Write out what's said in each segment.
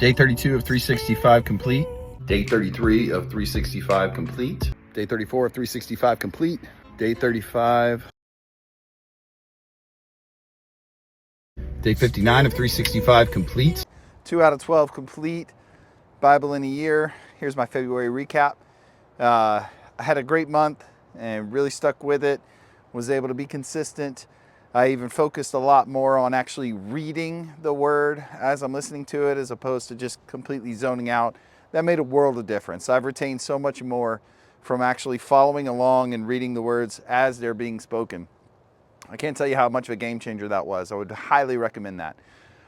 Day 32 of 365 complete. Day 33 of 365 complete. Day 34 of 365 complete. Day 35. Day 59 of 365 complete. 2 out of 12 complete. Bible in a year. Here's my February recap. I had a great month and really stuck with it. Was able to be consistent. I even focused a lot more on actually reading the word as I'm listening to it, as opposed to just completely zoning out. That made a world of difference. I've retained so much more from actually following along and reading the words as they're being spoken. I can't tell you how much of a game changer that was. I would highly recommend that.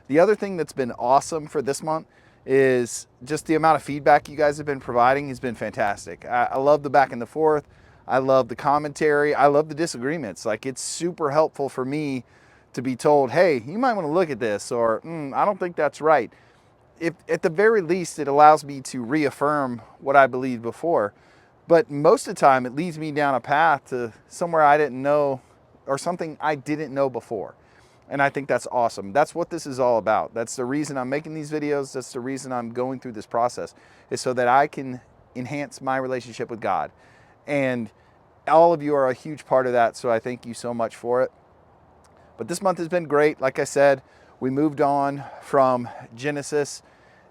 The other thing that's been awesome for this month is just the amount of feedback you guys have been providing has been fantastic. I love the back and the forth. I love the commentary. I love the disagreements. Like, it's super helpful for me to be told, hey, you might want to look at this, or I don't think that's right. If at the very least, it allows me to reaffirm what I believed before. But most of the time, it leads me down a path to somewhere I didn't know, or something I didn't know before. And I think that's awesome. That's what this is all about. That's the reason I'm making these videos. That's the reason I'm going through this process, is so that I can enhance my relationship with God. And all of you are a huge part of that, so I thank you so much for it. But this month has been great. Like I said, we moved on from Genesis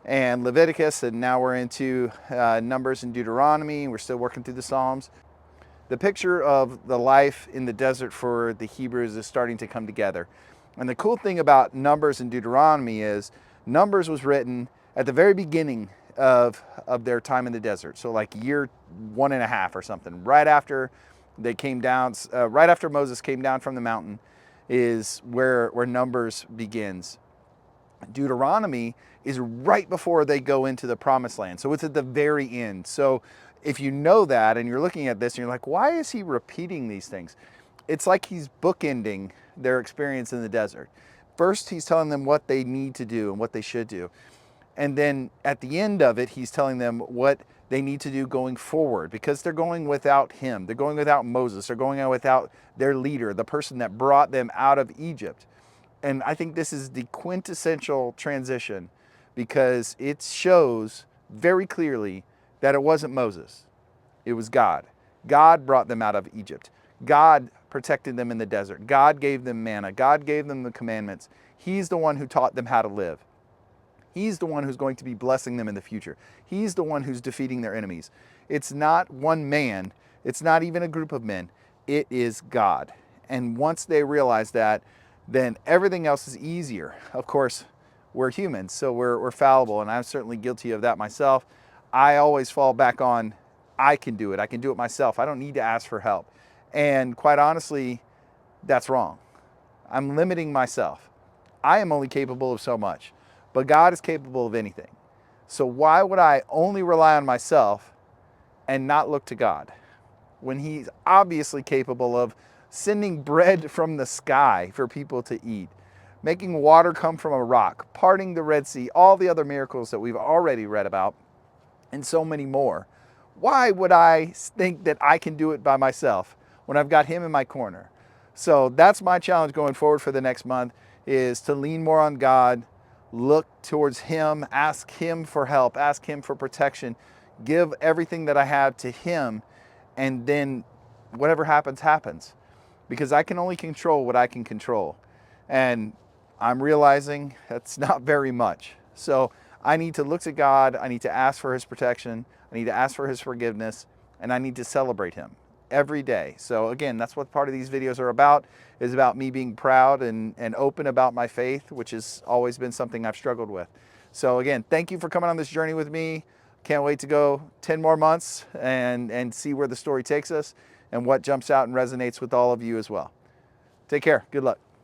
and Leviticus, and now we're into Numbers and Deuteronomy. We're still working through the Psalms. The picture of the life in the desert for the Hebrews is starting to come together. And the cool thing about Numbers and Deuteronomy is Numbers was written at the very beginning of their time in the desert. So like year 1.5 or something, right after they came down, right after Moses came down from the mountain is where Numbers begins. Deuteronomy is right before they go into the promised land. So it's at the very end. So if you know that and you're looking at this and you're like, why is he repeating these things? It's like he's bookending their experience in the desert. First, he's telling them what they need to do and what they should do. And then at the end of it, he's telling them what they need to do going forward, because they're going without him. They're going without Moses. They're going out without their leader, the person that brought them out of Egypt. And I think this is the quintessential transition, because it shows very clearly that it wasn't Moses. It was God. God brought them out of Egypt. God protected them in the desert. God gave them manna. God gave them the commandments. He's the one who taught them how to live. He's the one who's going to be blessing them in the future. He's the one who's defeating their enemies. It's not one man. It's not even a group of men. It is God. And once they realize that, then everything else is easier. Of course, we're humans, so we're fallible, and I'm certainly guilty of that myself. I always fall back on, I can do it. I can do it myself. I don't need to ask for help. And quite honestly, that's wrong. I'm limiting myself. I am only capable of so much, but God is capable of anything. So why would I only rely on myself and not look to God when he's obviously capable of sending bread from the sky for people to eat, making water come from a rock, parting the Red Sea, all the other miracles that we've already read about, and so many more? Why would I think that I can do it by myself when I've got him in my corner? So that's my challenge going forward for the next month, is to lean more on God, look towards him, ask him for help, ask him for protection, give everything that I have to him, and then whatever happens, happens. Because I can only control what I can control. And I'm realizing that's not very much. So I need to look to God, I need to ask for his protection, I need to ask for his forgiveness, and I need to celebrate him every day. So again, that's what part of these videos are about, is about me being proud and open about my faith, which has always been something I've struggled with. So again, thank you for coming on this journey with me. Can't wait to go 10 more months and see where the story takes us and what jumps out and resonates with all of you as well. Take care. Good luck.